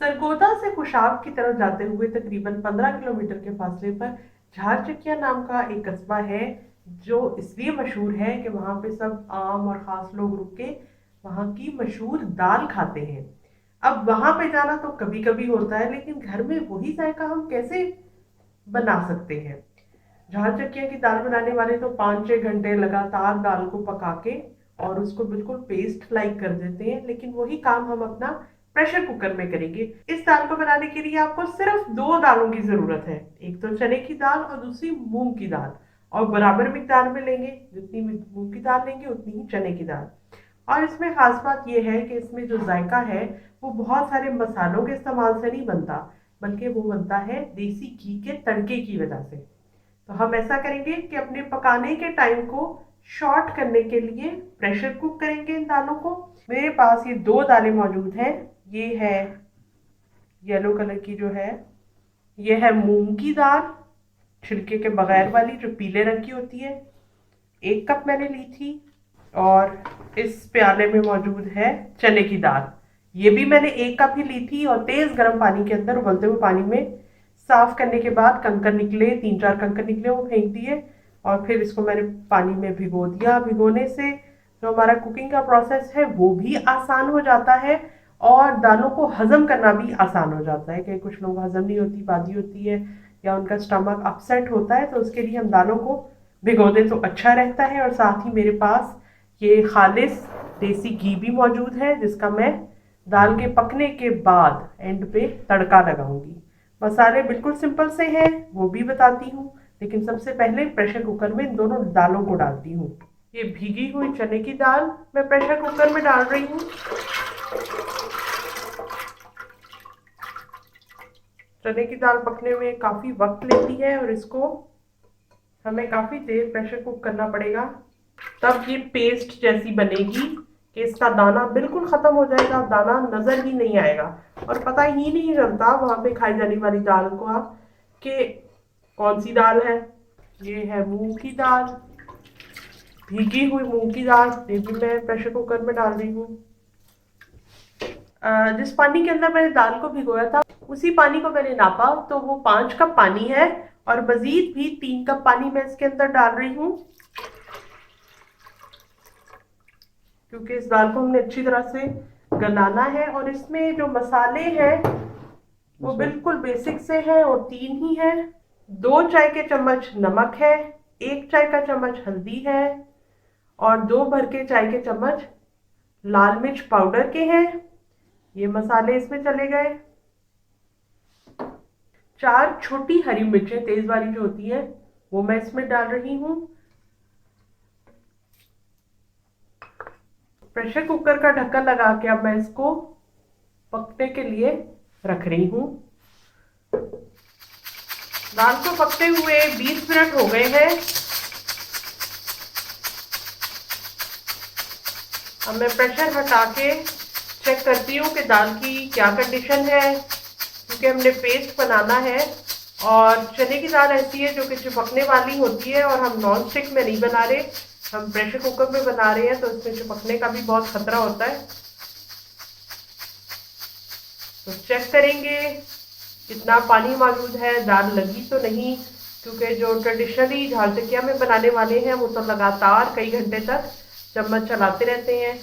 सरगोदा से कुशाब की तरफ जाते हुए तकरीबन 15 किलोमीटर के फासले पर झारचक्किया नाम का एक कस्बा है, जो इसलिए मशहूर है कि वहाँ पे सब आम और ख़ास लोग रुक के वहाँ की मशहूर दाल खाते हैं। अब वहाँ पे जाना तो कभी कभी होता है, लेकिन घर में वही जायका हम कैसे बना सकते हैं। झारचक्किया की दाल बनाने वाले तो 5-6 घंटे लगातार दाल को पका के और उसको बिल्कुल पेस्ट लाइक कर देते हैं, लेकिन वही काम हम अपना प्रेशर कुकर में करेंगे। इस दाल को बनाने के लिए आपको सिर्फ दो दालों की जरूरत है, एक तो चने की दाल और दूसरी मूंग की दाल। और बराबर मिकदार में लेंगे, जितनी मूंग की दाल लेंगे उतनी ही चने की दाल। और इसमें खास बात यह है कि इसमें जो जायका है वो बहुत सारे मसालों के इस्तेमाल से नहीं बनता, बल्कि वो बनता है देसी घी के तड़के की वजह से। तो हम ऐसा करेंगे कि अपने पकाने के टाइम को शॉर्ट करने के लिए प्रेशर कुक करेंगे इन दालों को। मेरे पास ये दो दालें मौजूद हैं। ये है येलो कलर की जो है, ये है मूंग की दाल छिलके के बगैर वाली जो पीले रंग की होती है, 1 कप मैंने ली थी। और इस प्याले में मौजूद है चने की दाल, ये भी मैंने 1 कप ही ली थी। और तेज गर्म पानी के अंदर उबलते हुए पानी में साफ करने के बाद कंकर निकले, 3-4 कंकर निकले, वो फेंक दिए। और फिर इसको मैंने पानी में भिगो दिया। भिगोने से जो हमारा कुकिंग का प्रोसेस है वो भी आसान हो जाता है और दालों को हजम करना भी आसान हो जाता है। कि कुछ लोग हजम नहीं होती, बादी होती है या उनका स्टमक अपसेट होता है, तो उसके लिए हम दालों को भिगो दें तो अच्छा रहता है। और साथ ही मेरे पास ये खालिस देसी घी भी मौजूद है, जिसका मैं दाल के पकने के बाद एंड पे तड़का लगाऊंगी। मसाले बिल्कुल सिंपल से हैं, वो भी बताती हूँ, लेकिन सबसे पहले प्रेशर कुकर में इन दोनों दालों को डालती हूँ। ये भीगी हुई चने की दाल मैं प्रेशर कुकर में डाल रही हूँ। चने की दाल पकने में काफ़ी वक्त लेती है और इसको हमें काफ़ी देर प्रेशर कुक करना पड़ेगा, तब ये पेस्ट जैसी बनेगी कि इसका दाना बिल्कुल ख़त्म हो जाएगा, दाना नज़र ही नहीं आएगा और पता ही नहीं चलता वहाँ पे खाई जाने वाली दाल को आप कि कौन सी दाल है। ये है मूंग की दाल, भीगी हुई मूंग की दाल, ये भी मैं प्रेशर कुकर में डाल रही हूँ। जिस पानी के अंदर मैंने दाल को भिगोया था उसी पानी को मैंने नापा, तो वो 5 कप पानी है। और मजीद भी 3 कप पानी मैं इसके अंदर डाल रही हूँ, क्योंकि इस दाल को हमने अच्छी तरह से गलाना है। और इसमें जो मसाले हैं वो बिल्कुल बेसिक से हैं और 3 ही हैं। 2 चाय के चम्मच नमक है, 1 चाय का चम्मच हल्दी है और 2 भर के चाय के चम्मच लाल मिर्च पाउडर के हैं। ये मसाले इसमें चले गए। 4 छोटी हरी मिर्चें तेज वाली जो होती है वो मैं इसमें डाल रही हूँ। प्रेशर कुकर का ढक्कन लगा के अब मैं इसको पकने के लिए रख रही हूँ। दाल को पकते हुए 20 मिनट हो गए हैं। अब मैं प्रेशर हटा के चेक करती हूँ कि दाल की क्या कंडीशन है, क्योंकि हमने पेस्ट बनाना है। और चने की दाल ऐसी है जो कि चिपकने वाली होती है और हम नॉन स्टिक में नहीं बना रहे, हम प्रेशर कुकर में बना रहे हैं, तो इसमें चिपकने का भी बहुत खतरा होता है। तो चेक करेंगे कितना पानी मौजूद है, दाल लगी तो नहीं, क्योंकि जो ट्रेडिशनली झारचक्किया में बनाने वाले हैं वो तो लगातार कई घंटे तक चम्मच चलाते रहते हैं।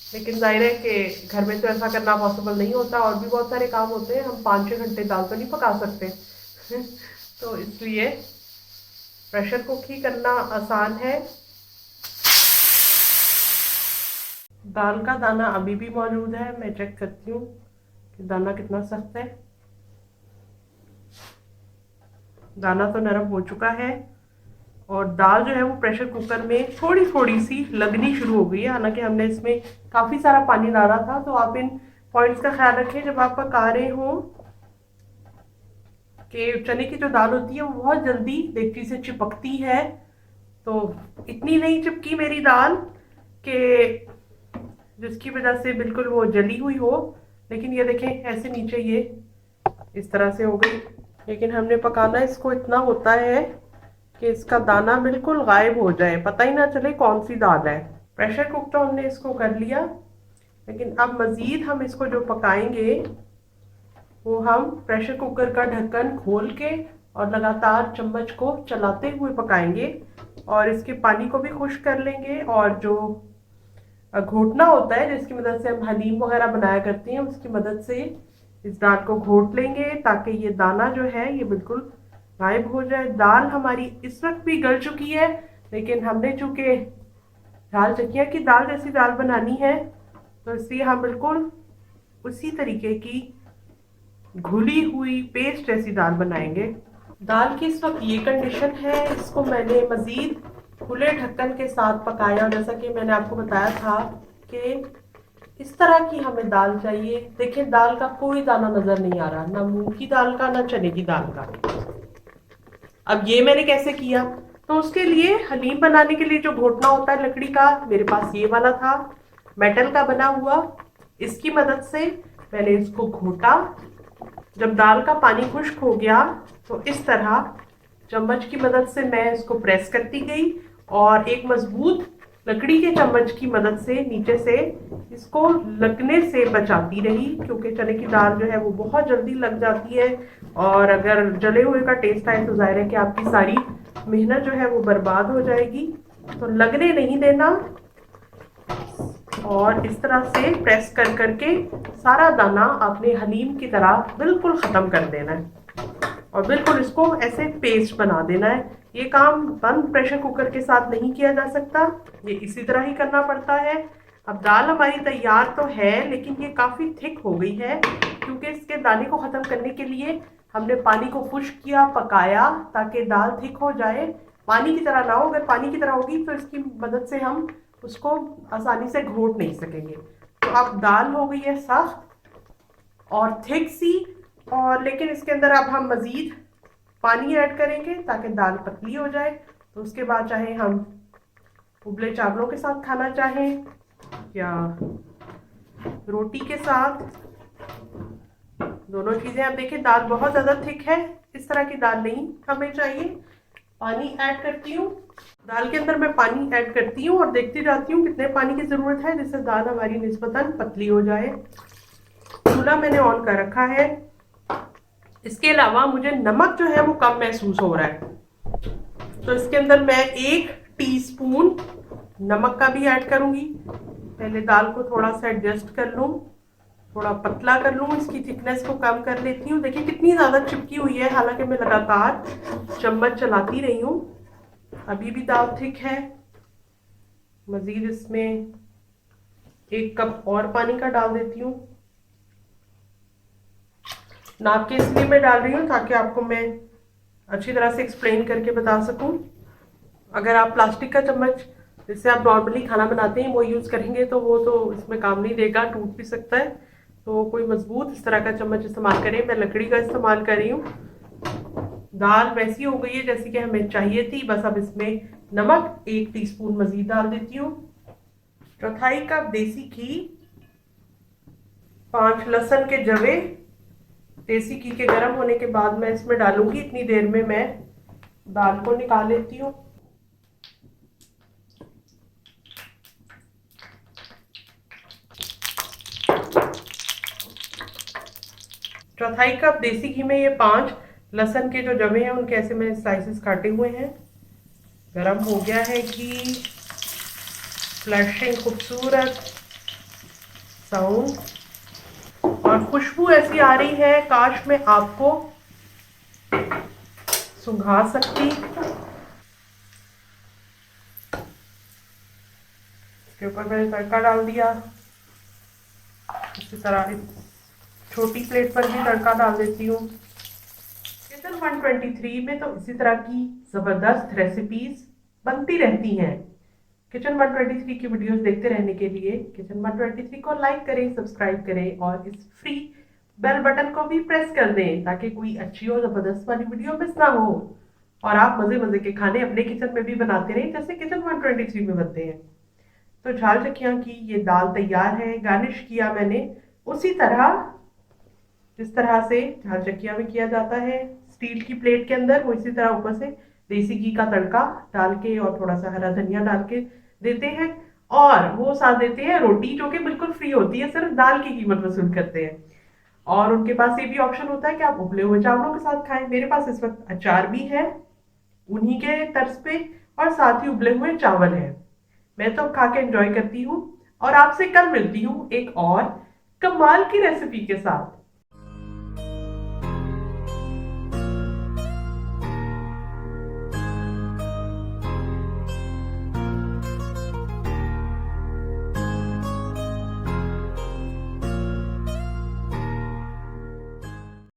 लेकिन जाहिर है कि घर में तो ऐसा करना पॉसिबल नहीं होता और भी बहुत सारे काम होते हैं, हम 5-6 घंटे दाल तो नहीं पका सकते तो इसलिए प्रेशर कुक ही करना आसान है। दाल का दाना अभी भी मौजूद है, मैं चेक करती हूँ कि दाना कितना सख्त है। दाना तो नरम हो चुका है और दाल जो है वो प्रेशर कुकर में थोड़ी थोड़ी सी लगनी शुरू हो गई है। हालांकि हमने इसमें काफ़ी सारा पानी डाला था, तो आप इन पॉइंट्स का ख्याल रखें जब आप पका रहे हो कि चने की जो दाल होती है वो बहुत जल्दी देगची से चिपकती है। तो इतनी नहीं चिपकी मेरी दाल कि जिसकी वजह से बिल्कुल वो जली हुई हो, लेकिन ये देखें ऐसे नीचे ये इस तरह से हो गई। लेकिन हमने पकाना इसको इतना होता है कि इसका दाना बिल्कुल गायब हो जाए, पता ही ना चले कौन सी दाल है। प्रेशर कुक तो हमने इसको कर लिया, लेकिन अब मज़ीद हम इसको जो पकाएंगे वो हम प्रेशर कुकर का ढक्कन खोल के और लगातार चम्मच को चलाते हुए पकाएंगे और इसके पानी को भी खुश्क कर लेंगे। और जो घोटना होता है जिसकी मदद से हम हलीम वगैरह बनाया करते हैं, उसकी मदद से इस दाल को घोट लेंगे ताकि ये दाना जो है ये बिल्कुल गायब हो जाए। दाल हमारी इस वक्त भी गल चुकी है, लेकिन हमने चूंकि दाल चकिया की दाल जैसी दाल बनानी है तो इसलिए हम बिल्कुल उसी तरीके की घुली हुई पेस्ट जैसी दाल बनाएंगे। दाल की इस वक्त ये कंडीशन है, इसको मैंने मजीद खुले ढक्कन के साथ पकाया। जैसा कि मैंने आपको बताया था कि इस तरह की हमें दाल चाहिए। देखिए दाल का कोई दाना नजर नहीं आ रहा, ना मूंग की दाल का ना चने की दाल का। अब ये मैंने कैसे किया, तो उसके लिए हलीम बनाने के लिए जो घोटना होता है लकड़ी का, मेरे पास ये वाला था मेटल का बना हुआ। इसकी मदद से मैंने इसको घोटा। जब दाल का पानी खुश्क हो गया तो इस तरह चम्मच की मदद से मैं इसको प्रेस करती गई और एक मजबूत लकड़ी के चम्मच की मदद से नीचे से इसको लगने से बचाती रही, क्योंकि चने की दाल जो है वो बहुत जल्दी लग जाती है और अगर जले हुए का टेस्ट आए तो जाहिर है कि आपकी सारी मेहनत जो है वो बर्बाद हो जाएगी। तो लगने नहीं देना और इस तरह से प्रेस कर करके सारा दाना अपने हलीम की तरह बिल्कुल ख़त्म कर देना है और बिल्कुल इसको ऐसे पेस्ट बना देना है। ये काम बंद प्रेशर कुकर के साथ नहीं किया जा सकता, ये इसी तरह ही करना पड़ता है। अब दाल हमारी तैयार तो है, लेकिन ये काफ़ी थिक हो गई है क्योंकि इसके दाने को ख़त्म करने के लिए हमने पानी को खुश्क किया, पकाया ताकि दाल थिक हो जाए। पानी की तरह ना हो, अगर पानी की तरह होगी तो इसकी मदद से हम उसको आसानी से घोट नहीं सकेंगे। तो अब दाल हो गई है सख्त और थिक सी, और लेकिन इसके अंदर अब हम मज़ीद पानी ऐड करेंगे ताकि दाल पतली हो जाए। तो उसके बाद चाहे हम उबले चावलों के साथ खाना चाहें या रोटी के साथ, दोनों चीज़ें। आप देखें दाल बहुत ज़्यादा थिक है, इस तरह की दाल नहीं हमें चाहिए। पानी ऐड करती हूँ, दाल के अंदर मैं पानी ऐड करती हूँ और देखती जाती हूँ कितने पानी की ज़रूरत है जिससे दाल हमारी निस्बतन पतली हो जाए। चूल्हा मैंने ऑन कर रखा है। इसके अलावा मुझे नमक जो है वो कम महसूस हो रहा है, तो इसके अंदर मैं 1 टीस्पून नमक का भी ऐड करूँगी। पहले दाल को थोड़ा सा एडजस्ट कर लूँ, थोड़ा पतला कर लूँ, इसकी थिकनेस को कम कर लेती हूँ। देखिए कितनी ज़्यादा चिपकी हुई है, हालांकि मैं लगातार चम्मच चलाती रही हूँ। अभी भी दाल थिक है। मज़ीद इसमें 1 कप और पानी का डाल देती हूँ। नाप के इसलिए मैं डाल रही हूँ ताकि आपको मैं अच्छी तरह से एक्सप्लेन करके बता सकूँ। अगर आप प्लास्टिक का चम्मच जिससे आप नॉर्मली खाना बनाते हैं वो यूज़ करेंगे तो वो तो इसमें काम नहीं देगा, टूट भी सकता है। तो कोई मजबूत इस तरह का चम्मच इस्तेमाल करें। मैं लकड़ी का इस्तेमाल कर रही हूँ। दाल वैसी हो गई है जैसी कि हमें चाहिए थी, बस अब इसमें नमक 1 टीस्पून मज़ीद डाल देती हूँ, 1/4 कप देसी घी, 5 लहसुन के जवे देसी घी के गर्म होने के बाद मैं इसमें डालूंगी। इतनी देर में मैं दाल को निकाल लेती हूँ। चौथाई कप देसी घी में ये 5 लहसुन के जो जवे हैं उनके ऐसे मैंने स्लाइसेस काटे हुए हैं। गरम हो गया है घी, फ्लैशिंग खूबसूरत साउंड और खुशबू ऐसी आ रही है काश मैं आपको सुंघा सकती। इसके ऊपर मैंने तड़का डाल दिया। इसी तरह छोटी प्लेट पर भी तड़का डाल देती हूँ। किचन 123 में तो इसी तरह की ज़बरदस्त रेसिपीज बनती रहती हैं। किचन 123 की वीडियोस देखते रहने के लिए किचन 123 को लाइक करें, सब्सक्राइब करें और इस फ्री बेल बटन को भी प्रेस कर दें ताकि कोई अच्छी और ज़बरदस्त वाली वीडियो मिस ना हो और आप मज़े मज़े के खाने अपने किचन में भी बनाते रहें जैसे किचन 123 में बनते हैं। तो झाल चकिया की ये दाल तैयार है। गार्निश किया मैंने उसी तरह जिस तरह से झाल चकिया में किया जाता है, स्टील की प्लेट के अंदर, वो इसी तरह ऊपर से देसी घी का तड़का डाल के और थोड़ा सा हरा धनिया डाल के देते हैं और वो साथ देते हैं रोटी जो कि बिल्कुल फ्री होती है, सिर्फ दाल की कीमत वसूल करते हैं। और उनके पास ये भी ऑप्शन होता है कि आप उबले हुए चावलों के साथ खाएं। मेरे पास इस वक्त अचार भी है उन्हीं के तर्ज पे, और साथ ही उबले हुए चावल है। मैं तो खा के एंजॉय करती हूँ। और आपसे कल मिलती हूँ एक और कमाल की रेसिपी के साथ।